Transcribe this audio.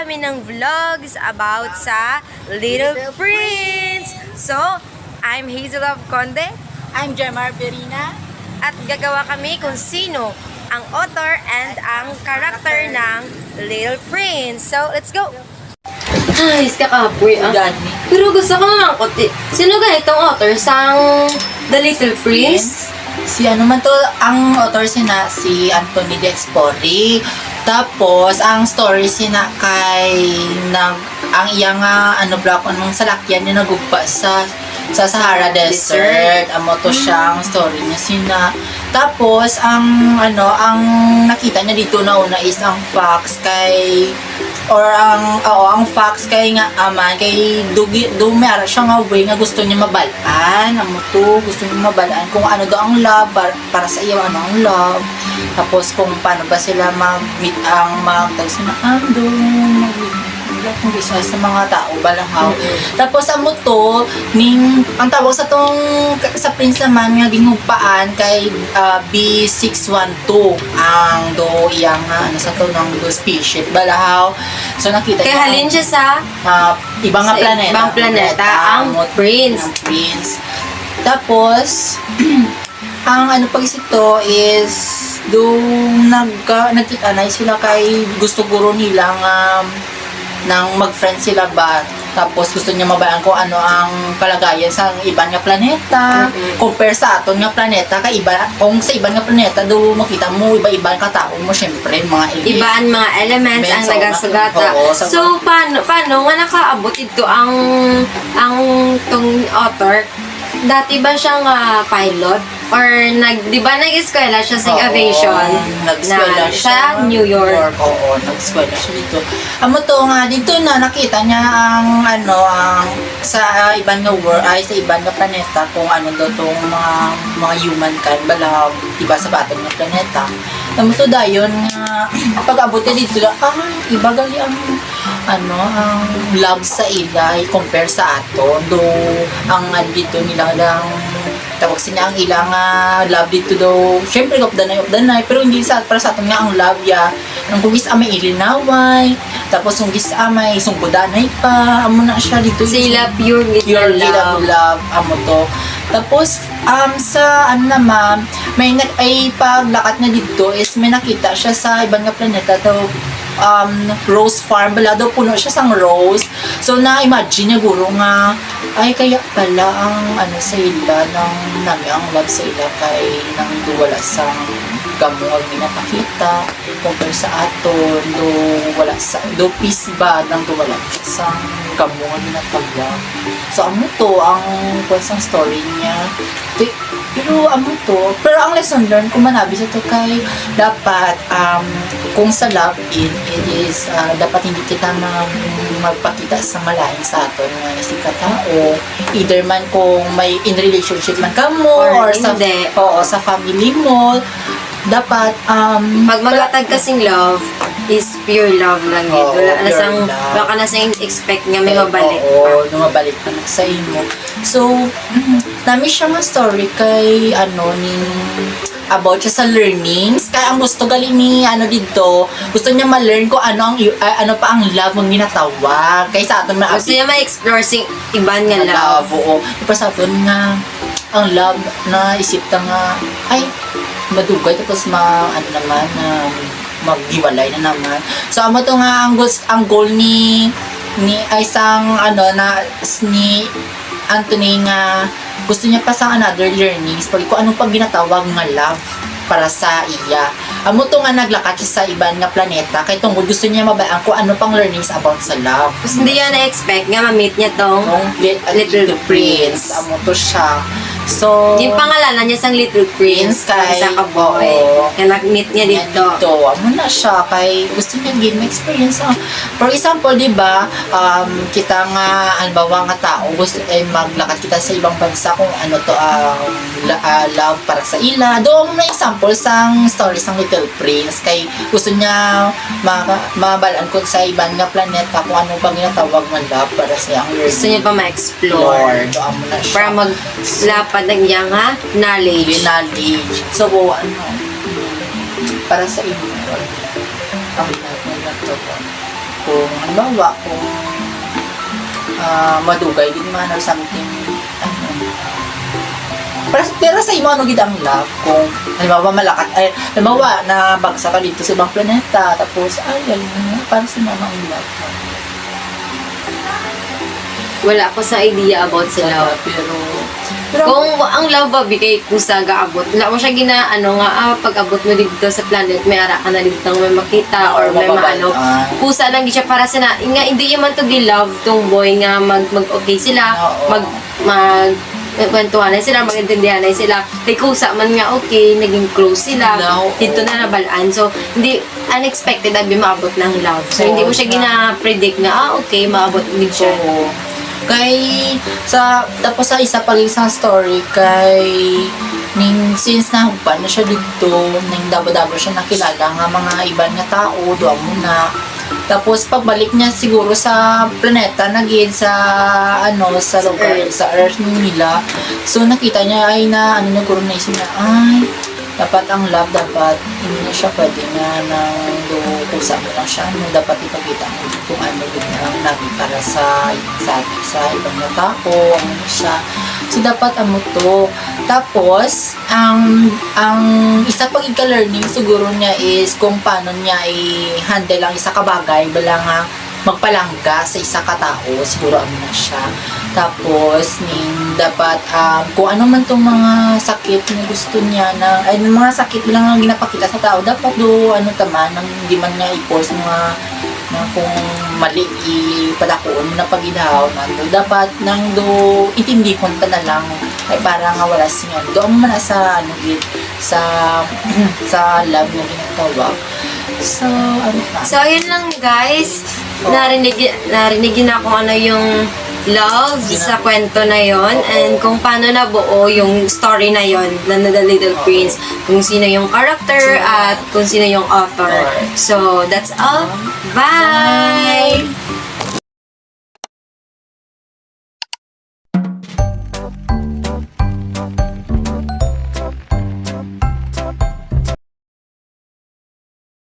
kami ng vlogs about sa Little Prince. So, I'm Hazel of Conde. I'm Jermar Verina. At gagawa kami kung sino ang author and ang karakter ng Little Prince. So, let's go! Ay, kakapoy ah. Pero gusto ko naman kuti. Sino ganitong author sang The Little Prince? Si ano man to, ang author sina si Anthony de Expori. Tapos, ang story sina kay ang iyang ano block nung salakyan niya nagugpa sa Sahara Desert. Amo to siyang story niya sina. Tapos, ang nakita niya dito na una is ang facts kay ang facts kay nga aman kay dumera siya nga way nga gusto niya mabalaan. Amo to, gusto niya mabalaan kung ano daw ang love para sa iyo, ano ang love. Tapos kung paano ba sila mag-meet ang magtag sina kung bisa sa mga tao balahaw. Tapos amo to ang tawag sa prince naman nga ginugpaan kay B612 ang do iyang sa to ng do spaceship balahaw. So nakita Kaya halin siya sa ibang sa planeta. ibang planeta ang Prince. Tapos ang pag ito is nagkita na sila kay gusto guro nila nang mag-friend sila ba. Tapos gusto niya mabayaan kung ano ang kalagayan sa iba nga planeta. Compare sa aton nga planeta kay iba, kung sa iba nga planeta do makita mo iba-iba ang katao mo syempre mga Ibaan mga elements ang nagasugata. So paano nga nakaabot ito ang tong author? Dati ba siyang pilot? Or di ba nag-eskwela siya sa aviation? Nag-eskwela siya sa New York. Oo, nag-eskwela siya dito. Amo to nga dito na nakita niya ang sa ibang nga world ay sa ibang nga planeta kung ano daw tong mga humankind bala iba sa batong nga planeta. Amo to dayon nga pag-abot dito iba gali ang ang love sa ila compare sa aton do ang dito nila lang tawag sila ang ilang love dito daw syempre of the night pero hindi para sa aton nga ang love ya ang kung gis amay ilinaway tapos kung gis amay sungkudanay pa amo na siya dito sila pure love amo to. Tapos sa naman ay paglakat na dito is may nakita siya sa ibang nga planeta daw rose farm bala daw puno siya sang rose. So na-imagine niya guro nga ay kaya pala ang sa ila ng nami ang love sa ila kay nang duwala sang gamuhag ginapakita compare sa aton do peace ba nang duwala sang gamuhag ginapagla. So amo to ang kwesang story niya. Pero pero ang lesson learned kung manabi sa to kay dapat kung sa love it is dapat hindi kita magpakita sa malain sa aton nga si katao either man kung may in relationship man ka mo or sa family mo dapat pag maglatag kasing love is pure love lang yun. Wala ka na sang expect nga may mabalik pa. Mabalik pa na sa imo. So, nami siya nga story kay about siya sa learnings. Kaya ang gusto gali ni dito, gusto niya ma-learn ko ano pa ang love ang ginatawag. Kay sa aton gusto niya ma-explore sing iban nga love. Oo. Pero sa aton nga ang love na isip ta nga ay madugay tapos maghiwalay na naman. So amo to nga ang goal ni ni Anthony nga gusto niya pa sa another learnings pag kung anong pag ginatawag nga love para sa iya. Amo to nga naglakat siya sa iban nga planeta kay tungod gusto niya mabayaan kung ano pang learnings about sa love. Kasi hindi niya na-expect nga ma-meet niya tong Little Prince. Amo to siya. So, yung pangalanan niya sang Little Prince kay isa ka boy. Kaya nag-meet niya dito. Amo na siya kay gusto niya gain experience. For example, di ba, kita nga halimbawa nga tao gusto maglakad kita sa ibang bansa kung ano to love para sa ila. Doon na example sang story sang Little Prince kay gusto niya mabalaan ko sa ibang nga planeta kung ano bang ginatawag nga love para sa iyang learning. Gusto niya pa ma-explore. Amo na siya. Para maglapat ng iyang knowledge. So, para sa inyo, ang lahat na ito kung halimbawa kung madugay din man or something ano. Pero sa imo ano gid ang love kung halimbawa malakat ay halimbawa na bagsak ka dito sa ibang planeta tapos ay para sa mga ang love Wala ko sa idea about sa love. pero Kung ang love ba kay kusa gaabot, wala mo siya ginaano nga pag-abot mo dito sa planet may ara ka na dito may makita or may maano. Kusa lang di siya para sa na nga hindi man to love tong boy nga mag okay sila, Oo. mag kwentuhan na sila, magintindihan na sila. Kay kusa man nga okay, naging close sila. No, Dito na nabalaan. So, hindi unexpected abi maabot ng love. So, hindi mo siya gina-predict nga okay, maabot din siya. Oo. Kay tapos sa isa pag isang story kay since nahupan na siya dito ning dabo-dabo siya nakilala nga mga ibang nga tao doon muna tapos pagbalik niya siguro sa planeta nagid sa sa lugar sa Earth nila so nakita niya ay na niya guro na isip na ay dapat ang love dapat hindi na siya pwede na nang kusa mo lang siya dapat ipakita mo kung ano din ang love para sa ibang na tao ano siya so dapat amo to tapos ang isa pang ika-learning siguro niya is kung paano niya i-handle ang isa ka bagay bala nga magpalangga sa isa ka tao siguro ano na siya tapos dapat kung ano man tong mga sakit na gusto niya na ay mga sakit lang ang ginapakita sa tao dapat ano taman nang hindi man niya i-force na kung mali ipadakuon mo na paginaw dapat nang itindi ko na lang ay para nga wala siya doon man sa sa love na ginatawag so So, yun lang guys. Narinig na kung ano yung love sa kwento na yon and kung paano nabuo yung story na yon na The Little Prince. Kung sino yung character at kung sino yung author. So, that's all. Bye!